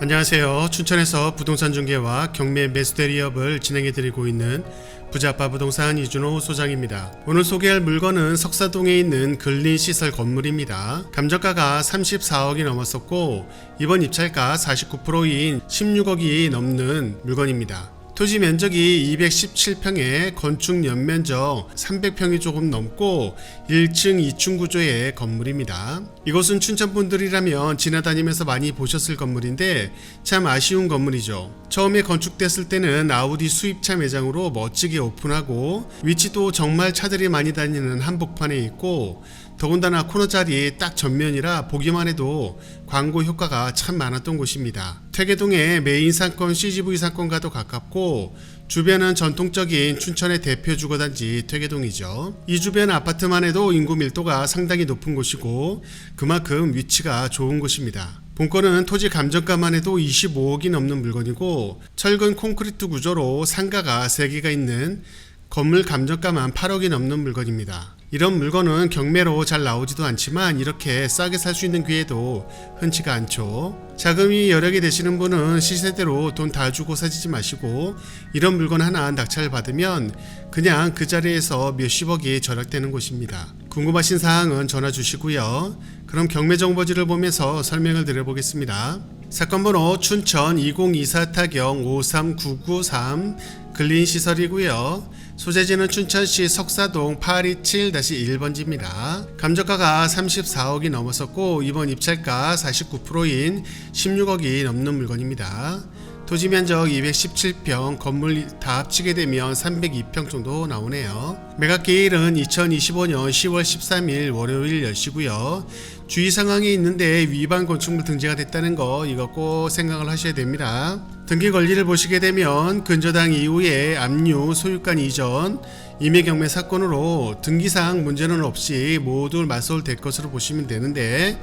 안녕하세요. 춘천에서 부동산 중개와 경매 매수 대리업을 진행해드리고 있는 부자빠 부동산 이준호 소장입니다. 오늘 소개할 물건은 석사동에 있는 근린시설 건물입니다. 감정가가 34억이 넘었었고 이번 입찰가 49%인 16억이 넘는 물건입니다. 토지 면적이 217평에 건축 연면적 300평이 조금 넘고 1층 2층 구조의 건물입니다. 이곳은 춘천분들이라면 지나다니면서 많이 보셨을 건물인데 참 아쉬운 건물이죠. 처음에 건축됐을 때는 아우디 수입차 매장으로 멋지게 오픈하고 위치도 정말 차들이 많이 다니는 한복판에 있고 더군다나 코너 자리 딱 전면이라 보기만 해도 광고 효과가 참 많았던 곳입니다. 퇴계동의 메인 상권 CGV 상권과도 가깝고 주변은 전통적인 춘천의 대표 주거단지 퇴계동이죠. 이 주변 아파트만 해도 인구 밀도가 상당히 높은 곳이고 그만큼 위치가 좋은 곳입니다. 본건은 토지 감정가만 해도 25억이 넘는 물건이고 철근 콘크리트 구조로 상가가 3개가 있는 건물 감정가만 8억이 넘는 물건입니다. 이런 물건은 경매로 잘 나오지도 않지만 이렇게 싸게 살 수 있는 기회도 흔치가 않죠. 자금이 여력이 되시는 분은 시세대로 돈 다 주고 사지지 마시고 이런 물건 하나 낙찰 받으면 그냥 그 자리에서 몇십억이 절약되는 곳입니다. 궁금하신 사항은 전화 주시고요. 그럼 경매 정보지를 보면서 설명을 드려보겠습니다. 사건번호 춘천 2024 타경 53993 근린시설이고요. 소재지는 춘천시 석사동 827-1번지입니다. 감정가가 34억이 넘었었고 이번 입찰가 49%인 16억이 넘는 물건입니다. 토지 면적 217평, 건물 다 합치게 되면 302평 정도 나오네요. 매각기일은 2025년 10월 13일 월요일 10시고요. 주의 사항이 있는데 위반 건축물 등재가 됐다는 거 이거 꼭 생각을 하셔야 됩니다. 등기 권리를 보시게 되면 근저당 이후에 압류, 소유권 이전, 임의경매 사건으로 등기상 문제는 없이 모두 맞서될 것으로 보시면 되는데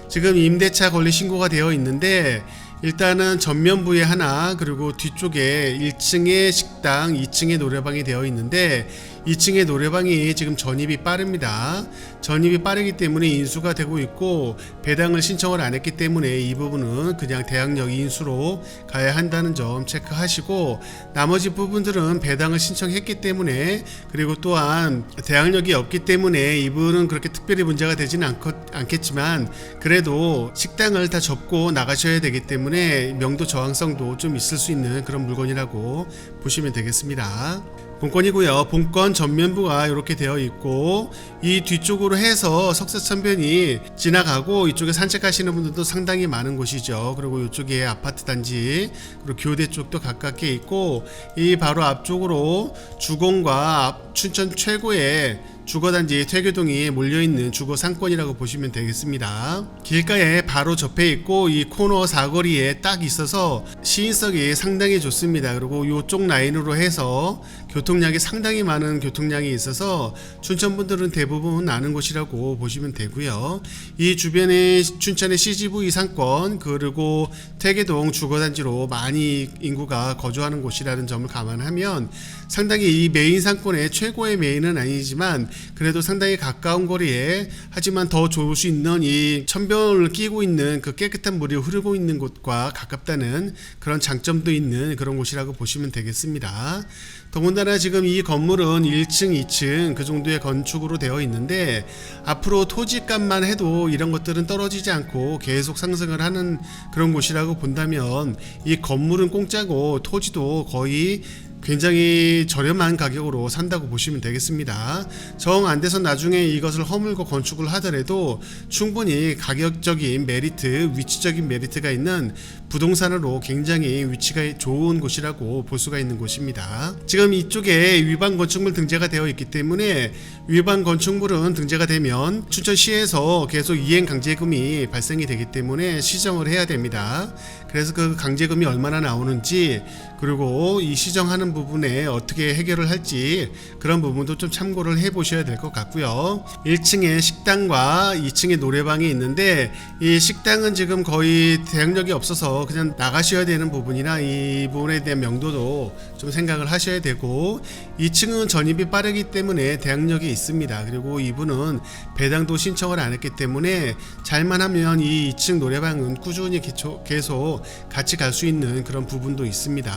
지금 임대차 권리 신고가 되어 있는데 일단은 전면부에 하나 그리고 뒤쪽에 1층에 식당 2층에 노래방이 되어 있는데 2층에 노래방이 지금 전입이 빠릅니다. 전입이 빠르기 때문에 인수가 되고 있고 배당을 신청을 안 했기 때문에 이 부분은 그냥 대항력 인수로 가야 한다는 점 체크하시고 나머지 부분들은 배당을 신청했기 때문에 그리고 또한 대항력이 없기 때문에 이 부분은 그렇게 특별히 문제가 되지는 않겠지만 그래도 식당을 다 접고 나가셔야 되기 때문에 명도 저항성도 좀 있을 수 있는 그런 물건이라고 보시면 되겠습니다. 본건이고요. 본건 전면부가 이렇게 되어 있고 이 뒤쪽으로 해서 석사천변이 지나가고 이쪽에 산책하시는 분들도 상당히 많은 곳이죠. 그리고 이쪽에 아파트 단지 그리고 교대 쪽도 가깝게 있고 이 바로 앞쪽으로 주공과 춘천 최고의 주거단지 퇴계동이 몰려있는 주거 상권이라고 보시면 되겠습니다. 길가에 바로 접해 있고 이 코너 사거리에 딱 있어서 시인성이 상당히 좋습니다. 그리고 이쪽 라인으로 해서 교통량이 상당히 많은 교통량이 있어서 춘천분들은 대부분 아는 곳이라고 보시면 되고요. 이 주변에 춘천의 CGV 상권 그리고 퇴계동 주거단지로 많이 인구가 거주하는 곳이라는 점을 감안하면 상당히 이 메인 상권의 최고의 메인은 아니지만 그래도 상당히 가까운 거리에 하지만 더 좋을 수 있는 이 천변을 끼고 있는 그 깨끗한 물이 흐르고 있는 곳과 가깝다는 그런 장점도 있는 그런 곳이라고 보시면 되겠습니다. 더군다나 지금 이 건물은 1층, 2층 그 정도의 건축으로 되어 있는데 앞으로 토지값만 해도 이런 것들은 떨어지지 않고 계속 상승을 하는 그런 곳이라고 본다면 이 건물은 공짜고 토지도 거의 굉장히 저렴한 가격으로 산다고 보시면 되겠습니다. 정 안 돼서 나중에 이것을 허물고 건축을 하더라도 충분히 가격적인 메리트, 위치적인 메리트가 있는 부동산으로 굉장히 위치가 좋은 곳이라고 볼 수가 있는 곳입니다. 지금 이쪽에 위반 건축물 등재가 되어 있기 때문에 위반 건축물은 등재가 되면 춘천시에서 계속 이행 강제금이 발생이 되기 때문에 시정을 해야 됩니다. 그래서 그 강제금이 얼마나 나오는지 그리고 이 시정하는 부분에 어떻게 해결을 할지 그런 부분도 좀 참고를 해 보셔야 될 것 같고요. 1층에 식당과 2층에 노래방이 있는데 이 식당은 지금 거의 대항력이 없어서 그냥 나가셔야 되는 부분이나 이 부분에 대한 명도도 좀 생각을 하셔야 되고, 2층은 전입이 빠르기 때문에 대항력이 있습니다. 그리고 이분은 배당도 신청을 안 했기 때문에 잘만 하면 이 2층 노래방은 꾸준히 계속 같이 갈 수 있는 그런 부분도 있습니다.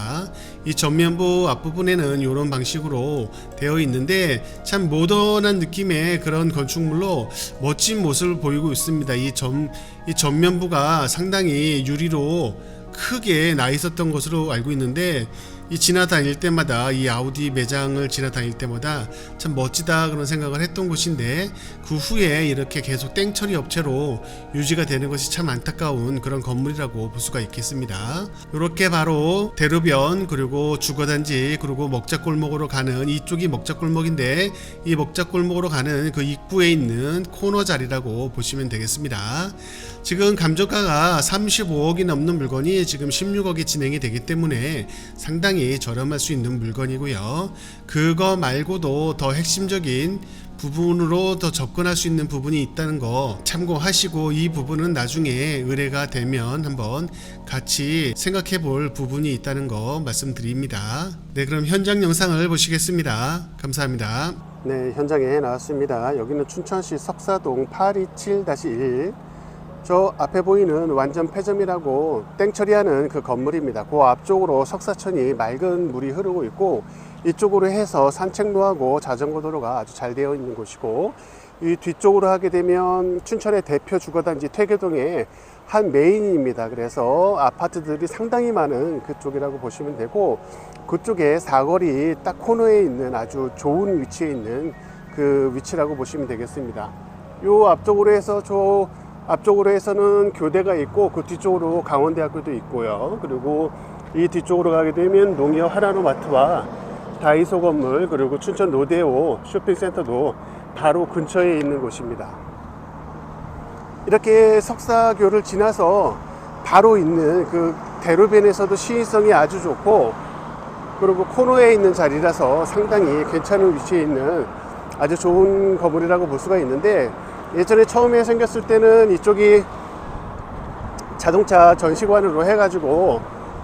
이 전면부 앞부분에는 이런 방식으로 되어 있는데 참 모던한 느낌의 그런 건축물로 멋진 모습을 보이고 있습니다. 이 전면부가 상당히 유리로 크게 나 있었던 것으로 알고 있는데, 이 지나다닐 때마다, 이 아우디 매장을 지나다닐 때마다 참 멋지다 그런 생각을 했던 곳인데, 그 후에 이렇게 계속 땡처리 업체로 유지가 되는 것이 참 안타까운 그런 건물이라고 볼 수가 있겠습니다. 이렇게 바로 대로변, 그리고 주거단지, 그리고 먹자골목으로 가는, 이쪽이 먹자골목인데 이 먹자골목으로 가는 그 입구에 있는 코너 자리라고 보시면 되겠습니다. 지금 감정가가 35억이 넘는 물건이 지금 16억이 진행이 되기 때문에 상당히 저렴할 수 있는 물건이고요. 그거 말고도 더 핵심적인 부분으로 더 접근할 수 있는 부분이 있다는 거 참고하시고, 이 부분은 나중에 의뢰가 되면 한번 같이 생각해 볼 부분이 있다는 거 말씀드립니다. 네, 그럼 현장 영상을 보시겠습니다. 감사합니다. 네, 현장에 나왔습니다. 여기는 춘천시 석사동 827-1, 저 앞에 보이는 완전 폐점이라고 땡처리하는 그 건물입니다. 그 앞쪽으로 석사천이 맑은 물이 흐르고 있고, 이쪽으로 해서 산책로하고 자전거 도로가 아주 잘 되어 있는 곳이고, 이 뒤쪽으로 하게 되면 춘천의 대표 주거단지 퇴계동의 한 메인입니다. 그래서 아파트들이 상당히 많은 그쪽이라고 보시면 되고, 그쪽에 사거리 딱 코너에 있는 아주 좋은 위치에 있는 그 위치라고 보시면 되겠습니다. 요 앞쪽으로 해서는 교대가 있고, 그 뒤쪽으로 강원대학교도 있고요. 그리고 이 뒤쪽으로 가게 되면 농협 하나로마트와 다이소 건물, 그리고 춘천 로데오 쇼핑센터도 바로 근처에 있는 곳입니다. 이렇게 석사교를 지나서 바로 있는 그 대로변에서도 시인성이 아주 좋고, 그리고 코너에 있는 자리라서 상당히 괜찮은 위치에 있는 아주 좋은 건물이라고 볼 수가 있는데, 예전에 처음에 생겼을 때는 이쪽이 자동차 전시관으로 해가지고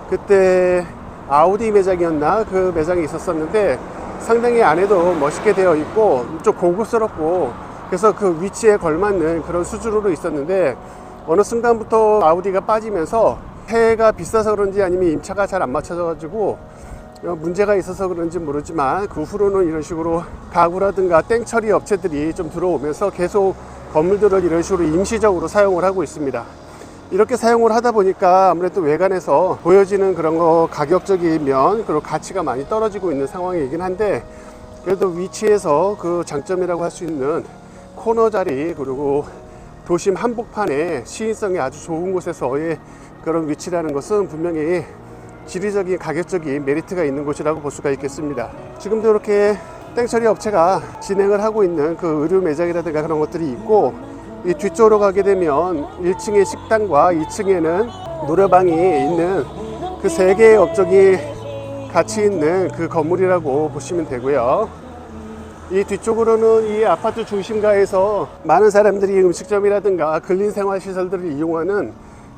그때 아우디 매장이었나, 그 매장이 있었었는데 상당히 안에도 멋있게 되어 있고 좀 고급스럽고, 그래서 그 위치에 걸맞는 그런 수준으로 있었는데, 어느 순간부터 아우디가 빠지면서 해가 비싸서 그런지 아니면 임차가 잘 안 맞춰져 가지고 문제가 있어서 그런지 모르지만, 그 후로는 이런 식으로 가구라든가 땡처리 업체들이 좀 들어오면서 계속 건물들을 이런 식으로 임시적으로 사용을 하고 있습니다. 이렇게 사용을 하다 보니까 아무래도 외관에서 보여지는 그런 거 가격적인 면, 그리고 가치가 많이 떨어지고 있는 상황이긴 한데, 그래도 위치에서 그 장점이라고 할 수 있는 코너 자리, 그리고 도심 한복판에 시인성이 아주 좋은 곳에서의 그런 위치라는 것은 분명히 지리적인 가격적인 메리트가 있는 곳이라고 볼 수가 있겠습니다. 지금도 이렇게 땡처리 업체가 진행을 하고 있는 그 의류 매장이라든가 그런 것들이 있고, 이 뒤쪽으로 가게 되면 1층에 식당과 2층에는 노래방이 있는 그 세 개의 업종이 같이 있는 그 건물이라고 보시면 되고요. 이 뒤쪽으로는 이 아파트 중심가에서 많은 사람들이 음식점이라든가 근린생활시설들을 이용하는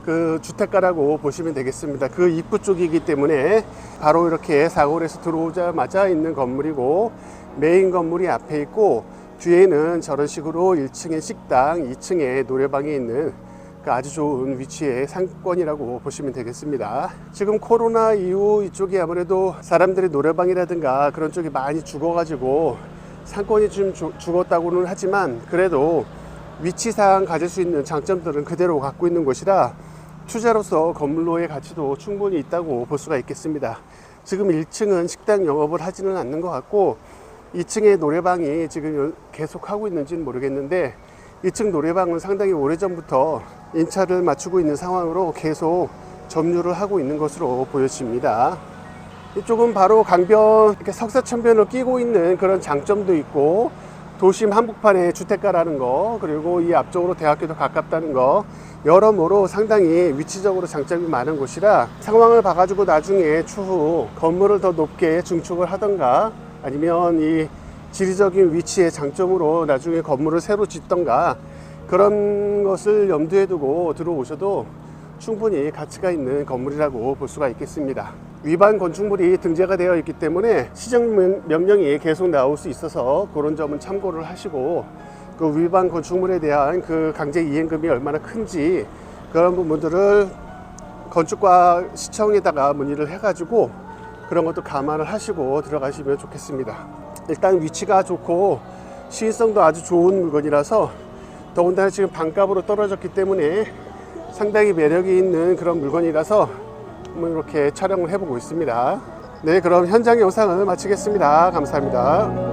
그 주택가라고 보시면 되겠습니다. 그 입구 쪽이기 때문에 바로 이렇게 사거리에서 들어오자마자 있는 건물이고, 메인 건물이 앞에 있고, 뒤에는 저런 식으로 1층에 식당, 2층에 노래방이 있는 그 아주 좋은 위치의 상권이라고 보시면 되겠습니다. 지금 코로나 이후 이쪽이 아무래도 사람들이 노래방이라든가 그런 쪽이 많이 죽어가지고 상권이 좀 죽었다고는 하지만, 그래도 위치상 가질 수 있는 장점들은 그대로 갖고 있는 곳이라 투자로서 건물로의 가치도 충분히 있다고 볼 수가 있겠습니다. 지금 1층은 식당 영업을 하지는 않는 것 같고, 2층의 노래방이 지금 계속 하고 있는지는 모르겠는데, 2층 노래방은 상당히 오래전부터 인차를 맞추고 있는 상황으로 계속 점유를 하고 있는 것으로 보여집니다. 이쪽은 바로 강변, 이렇게 석사천변을 끼고 있는 그런 장점도 있고, 도심 한복판에 주택가라는 거, 그리고 이 앞쪽으로 대학교도 가깝다는 거, 여러모로 상당히 위치적으로 장점이 많은 곳이라, 상황을 봐가지고 나중에 추후 건물을 더 높게 증축을 하던가, 아니면 이 지리적인 위치의 장점으로 나중에 건물을 새로 짓던가, 그런 것을 염두에 두고 들어오셔도 충분히 가치가 있는 건물이라고 볼 수가 있겠습니다. 위반 건축물이 등재가 되어 있기 때문에 시정 명령이 계속 나올 수 있어서 그런 점은 참고를 하시고, 그 위반 건축물에 대한 그 강제 이행금이 얼마나 큰지 그런 부분들을 건축과 시청에다가 문의를 해가지고 그런 것도 감안을 하시고 들어가시면 좋겠습니다. 일단 위치가 좋고 시인성도 아주 좋은 물건이라서, 더군다나 지금 반값으로 떨어졌기 때문에 상당히 매력이 있는 그런 물건이라서 한번 이렇게 촬영을 해보고 있습니다. 네, 그럼 현장 영상을 마치겠습니다. 감사합니다.